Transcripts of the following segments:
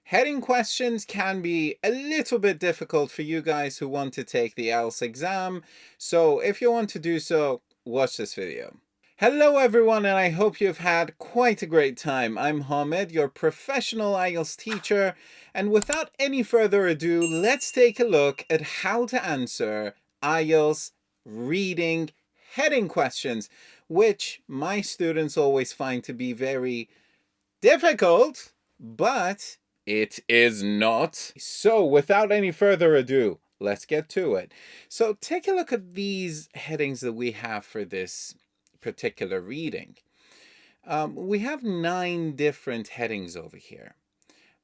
Heading questions can be a little bit difficult for you guys who want to take the IELTS exam. So if you want to do so, watch this video. Hello everyone, and I hope you've had quite a great time. I'm Hamed, your professional IELTS teacher, and without any further ado, let's take a look at how to answer IELTS reading heading questions, which my students always find to be very difficult, but it is not. So without any further ado, let's get to it. So take a look at these headings that we have for this particular reading. We have 9 different headings over here.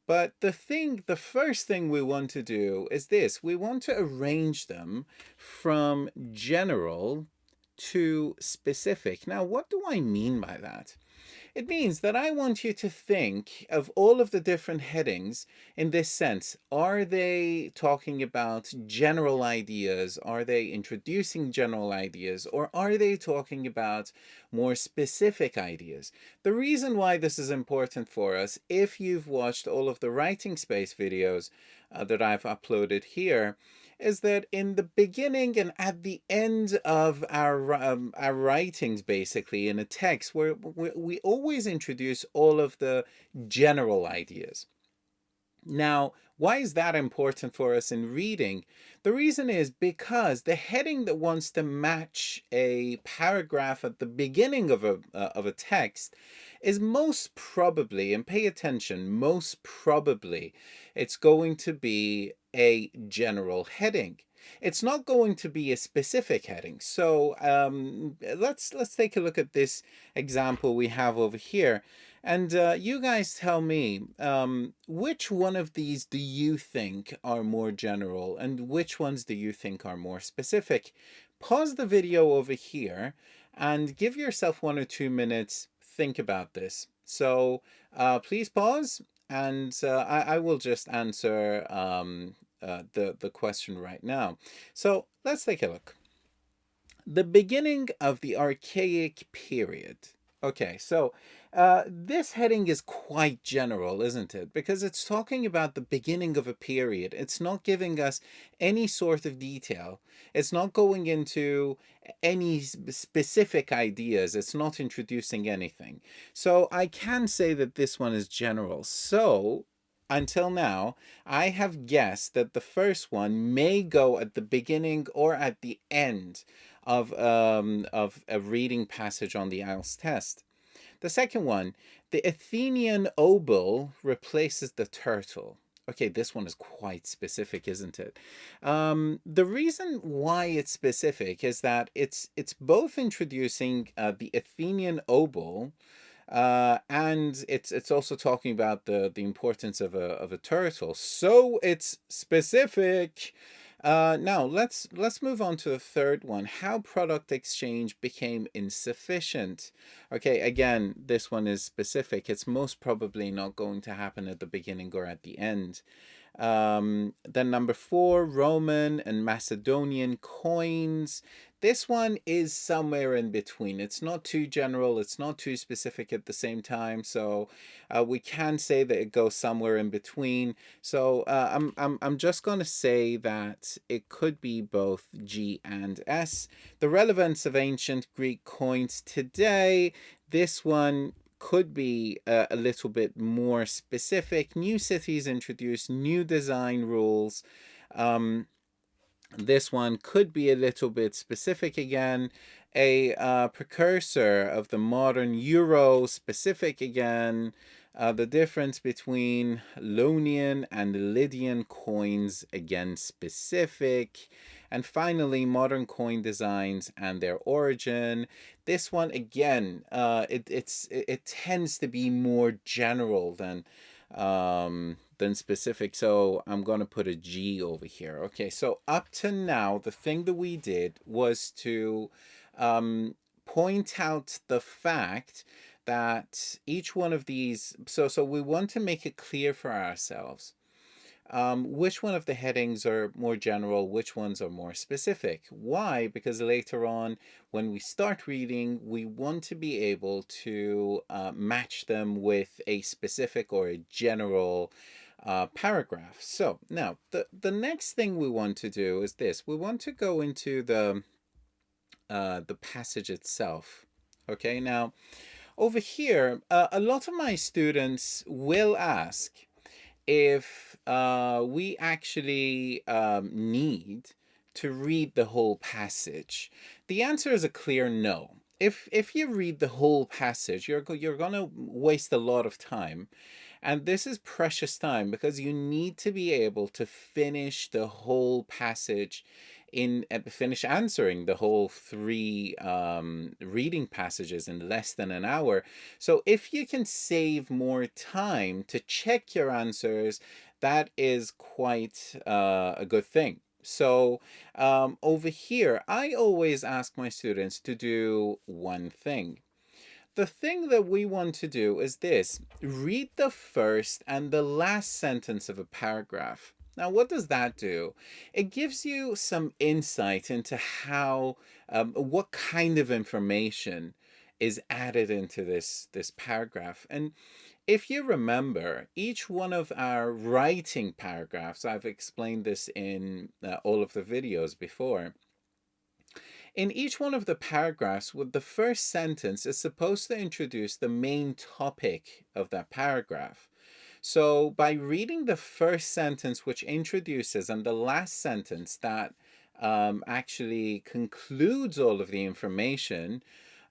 But the first thing we want to do is this. We want to arrange them from general to specific. Now, what do I mean by that? It means that I want you to think of all of the different headings in this sense. Are they talking about general ideas? Are they introducing general ideas? Or are they talking about more specific ideas? The reason why this is important for us, if you've watched all of the writing space videos that I've uploaded here, is that in the beginning and at the end of our writings, basically in a text, we always introduce all of the general ideas. Now, why is that important for us in reading? The reason is because the heading that wants to match a paragraph at the beginning of a text is most probably, and pay attention, most probably it's going to be a general heading. It's not going to be a specific heading. So let's take a look at this example we have over here. And you guys tell me, which one of these do you think are more general and which ones do you think are more specific? Pause the video over here and give yourself 1 or 2 minutes. Think about this. So please pause, and I will just answer the question right now. So let's take a look. The beginning of the Archaic period. Okay, so this heading is quite general, isn't it? Because it's talking about the beginning of a period. It's not giving us any sort of detail. It's not going into any specific ideas. It's not introducing anything. So I can say that this one is general. So until now, I have guessed that the first one may go at the beginning or at the end of a reading passage on the IELTS test. The second one, the Athenian obol replaces the turtle. Okay, this one is quite specific, isn't it? The reason why it's specific is that it's both introducing the Athenian obol, and it's also talking about the importance of a turtle. So it's specific. Now let's move on to the third one. How product exchange became insufficient. Okay, again, this one is specific. It's most probably not going to happen at the beginning or at the end. Then number 4, Roman and Macedonian coins. This one is somewhere in between. It's not too general. It's not too specific at the same time. So we can say that it goes somewhere in between. So I'm just going to say that it could be both G and S. The relevance of ancient Greek coins today. This one could be a little bit more specific. New cities introduced new design rules. This one could be a little bit specific again. A precursor of the modern euro, specific again. The difference between Ionian and Lydian coins, again specific. And finally, modern coin designs and their origin. This one, again, it tends to be more general than specific. So I'm going to put a G over here. Okay, so up to now, the thing that we did was to point out the fact that each one of these, so we want to make it clear for ourselves which one of the headings are more general, which ones are more specific. Why? Because later on, when we start reading, we want to be able to match them with a specific or a general paragraph. So now the next thing we want to do is this. We want to go into the passage itself. Okay, now over here, a lot of my students will ask if we actually need to read the whole passage. The answer is a clear no. If you read the whole passage, you're gonna waste a lot of time, and this is precious time because you need to be able to finish the whole passage finish answering the whole three reading passages in less than an hour. So if you can save more time to check your answers, that is quite a good thing. So over here, I always ask my students to do one thing. The thing that we want to do is this: read the first and the last sentence of a paragraph. Now, what does that do? It gives you some insight into what kind of information is added into this paragraph. And if you remember, each one of our writing paragraphs, I've explained this in all of the videos before, in each one of the paragraphs, with the first sentence is supposed to introduce the main topic of that paragraph. So by reading the first sentence, which introduces, and the last sentence that actually concludes all of the information,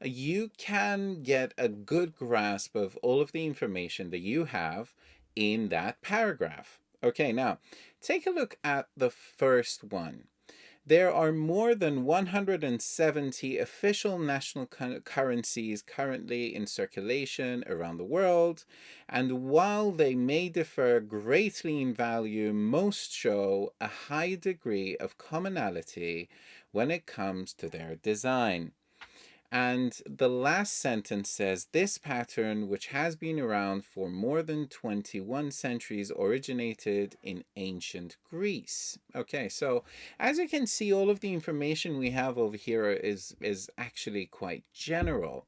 you can get a good grasp of all of the information that you have in that paragraph. Okay, now take a look at the first one. There are more than 170 official national currencies currently in circulation around the world, and while they may differ greatly in value, most show a high degree of commonality when it comes to their design. And the last sentence says, this pattern, which has been around for more than 21 centuries, originated in ancient Greece. Okay, so as you can see, all of the information we have over here is actually quite general.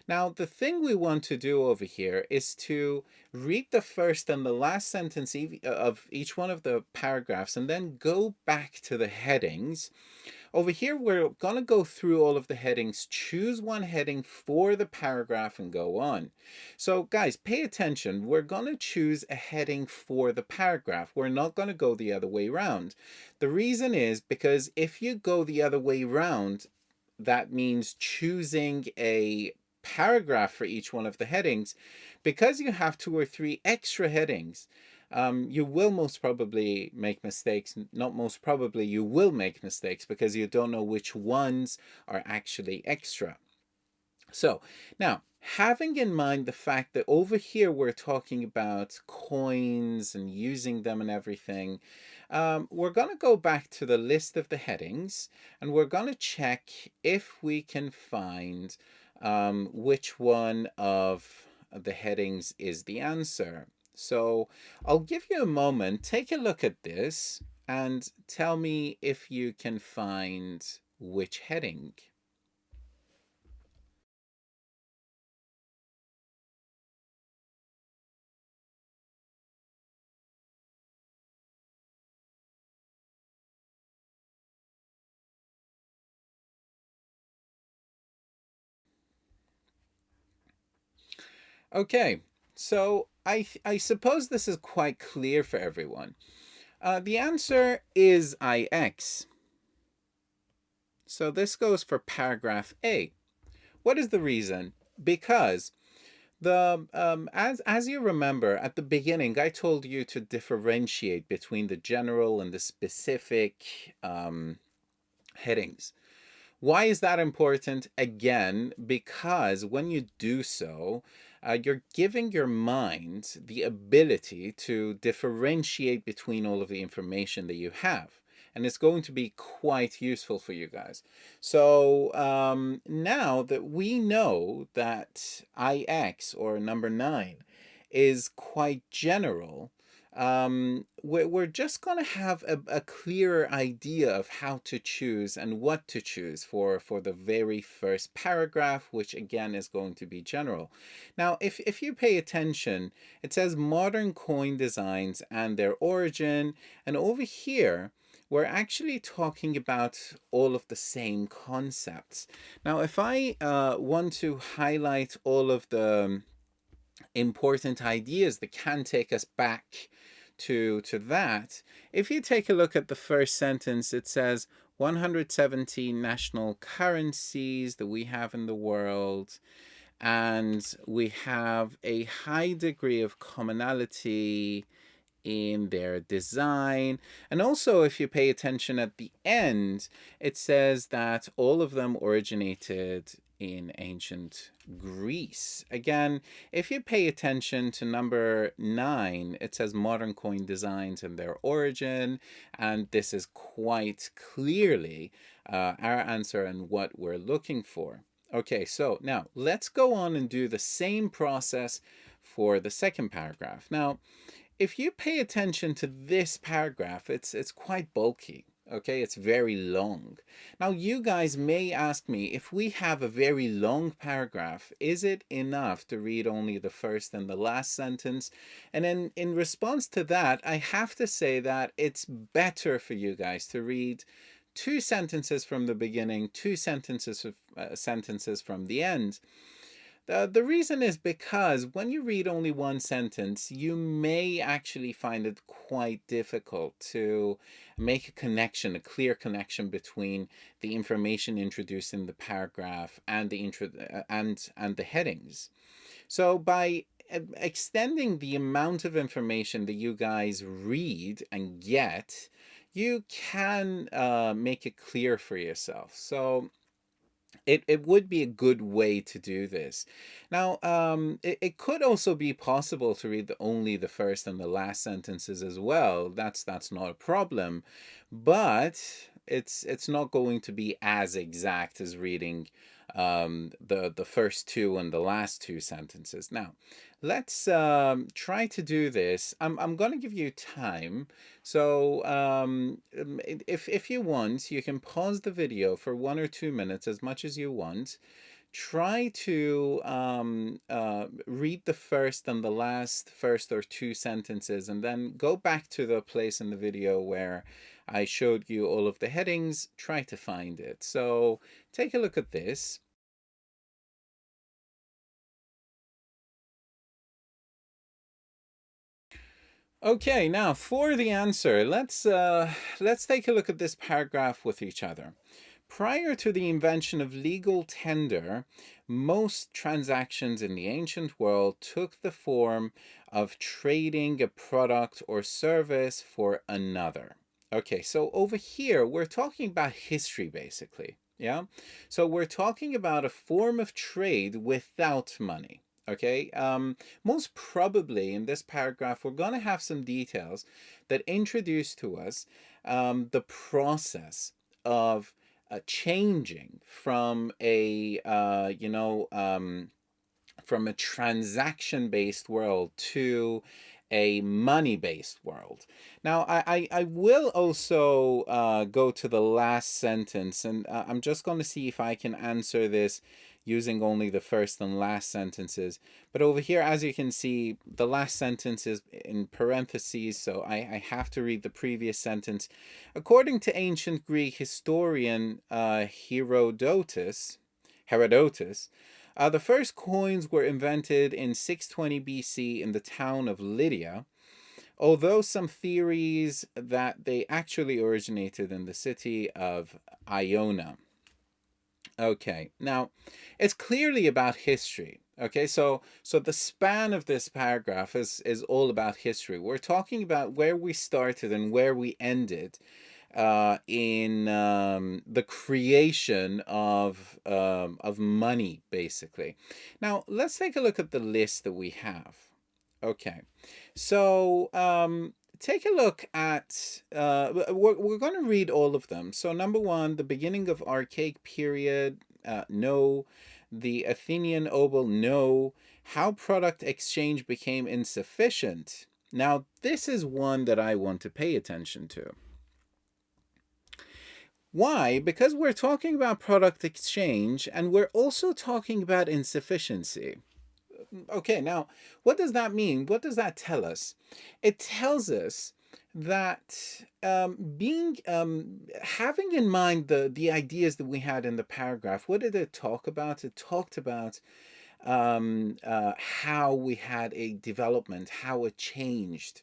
Now, the thing we want to do over here is to read the first and the last sentence of each one of the paragraphs and then go back to the headings. Over here, we're going to go through all of the headings, choose one heading for the paragraph, and go on. So guys, pay attention. We're going to choose a heading for the paragraph. We're not going to go the other way around. The reason is because if you go the other way around, that means choosing a paragraph for each one of the headings. Because you have 2 or 3 extra headings, you will most probably make mistakes. Not most probably, you will make mistakes because you don't know which ones are actually extra. So now, having in mind the fact that over here we're talking about coins and using them and everything, we're going to go back to the list of the headings and we're going to check if we can find which one of the headings is the answer. So I'll give you a moment, take a look at this and tell me if you can find which heading. Okay, so I suppose this is quite clear for everyone. The answer is IX. So this goes for paragraph A. What is the reason? Because as you remember at the beginning, I told you to differentiate between the general and the specific headings. Why is that important? Again, because when you do so, you're giving your mind the ability to differentiate between all of the information that you have. And it's going to be quite useful for you guys. So now that we know that IX, or number 9, is quite general, we're just going to have a clearer idea of how to choose and what to choose for the very first paragraph, which again is going to be general. Now, if you pay attention, it says modern coin designs and their origin. And over here, we're actually talking about all of the same concepts. Now, if I want to highlight all of the important ideas that can take us back to that, if you take a look at the first sentence, it says 117 national currencies that we have in the world, and we have a high degree of commonality in their design. And also, if you pay attention at the end, it says that all of them originated in ancient Greece. Again, if you pay attention to number 9, it says modern coin designs and their origin, and this is quite clearly our answer and what we're looking for. Okay, so now let's go on and do the same process for the second paragraph. Now, if you pay attention to this paragraph, it's quite bulky. Okay, it's very long. Now, you guys may ask me, if we have a very long paragraph, is it enough to read only the first and the last sentence? And then in response to that, I have to say that it's better for you guys to read two sentences from the beginning, two sentences from the end. The reason is because when you read only one sentence, you may actually find it quite difficult to make a connection, a clear connection between the information introduced in the paragraph and and the headings. So by extending the amount of information that you guys read and get, you can make it clear for yourself. So it would be a good way to do this. Now, it could also be possible to read only the first and the last sentences as well. That's not a problem, but it's not going to be as exact as reading the first two and the last two sentences. Now, let's try to do this. I'm going to give you time. So if you want, you can pause the video for 1 or 2 minutes, as much as you want. Try to read the first and the last first or two sentences, and then go back to the place in the video where I showed you all of the headings. Try to find it. So take a look at this. Okay, now for the answer, let's take a look at this paragraph with each other. Prior to the invention of legal tender, most transactions in the ancient world took the form of trading a product or service for another. Okay, so over here, we're talking about history, basically. Yeah, so we're talking about a form of trade without money. Okay, most probably in this paragraph, we're going to have some details that introduce to us the process of changing from a from a transaction-based world to a money-based world. Now, I will also go to the last sentence, and I'm just going to see if I can answer this using only the first and last sentences. But over here, as you can see, the last sentence is in parentheses, so I have to read the previous sentence. According to ancient Greek historian Herodotus, the first coins were invented in 620 BC in the town of Lydia, although some theories that they actually originated in the city of Iona. Okay, now it's clearly about history. Okay, so the span of this paragraph is all about history. We're talking about where we started and where we ended in the creation of money, basically. Now, let's take a look at the list that we have. Okay, so take a look at, we're going to read all of them. So number 1, the beginning of archaic period, no. The Athenian obol, no. How product exchange became insufficient, Now, this is one that I want to pay attention to. Why? Because we're talking about product exchange and we're also talking about insufficiency. Okay, now, what does that mean? What does that tell us? It tells us that having in mind the ideas that we had in the paragraph, what did it talk about? It talked about how we had a development, how it changed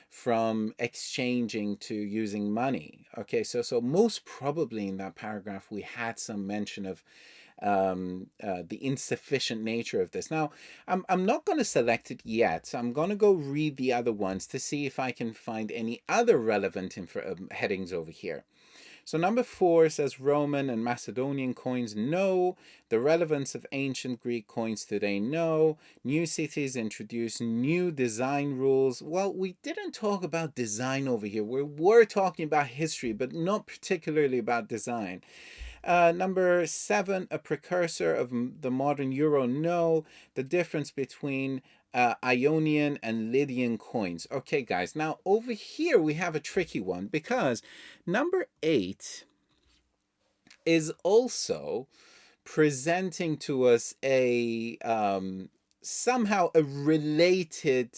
from exchanging to using money. Okay, so most probably in that paragraph we had some mention of the insufficient nature of this. Now, I'm not going to select it yet. I'm going to go read the other ones to see if I can find any other relevant headings over here. So number 4 says Roman and Macedonian coins, no. The relevance of ancient Greek coins today, no. New cities introduce new design rules. Well, we didn't talk about design over here. We were talking about history, but not particularly about design. Number 7, a precursor of the modern euro, no. The difference between Ionian and Lydian coins. Okay, guys, now over here we have a tricky one because number 8 is also presenting to us a somehow a related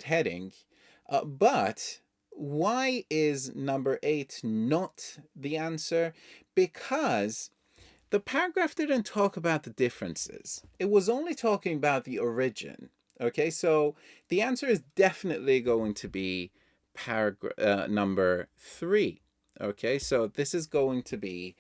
heading, but why is number 8 not the answer? Because the paragraph didn't talk about the differences. It was only talking about the origin. Okay, so the answer is definitely going to be paragraph number 3. Okay, so this is going to be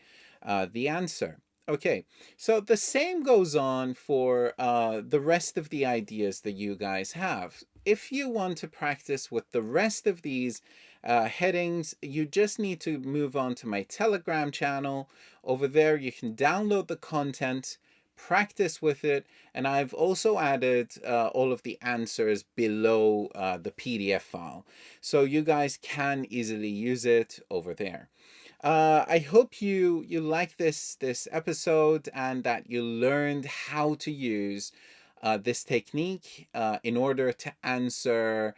the answer. Okay, so the same goes on for the rest of the ideas that you guys have. If you want to practice with the rest of these headings, you just need to move on to my Telegram channel. Over there, you can download the content, practice with it, and I've also added all of the answers below the PDF file. So you guys can easily use it over there. I hope you like this episode and that you learned how to use this technique in order to answer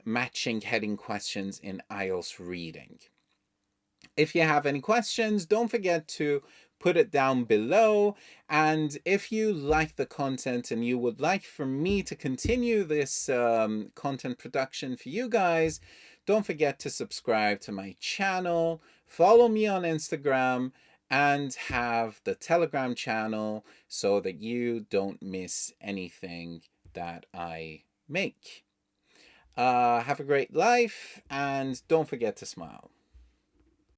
matching heading questions in IELTS reading. If you have any questions, don't forget to put it down below. And if you like the content and you would like for me to continue this content production for you guys, don't forget to subscribe to my channel, follow me on Instagram, and have the Telegram channel so that you don't miss anything that I make. Have a great life, and don't forget to smile.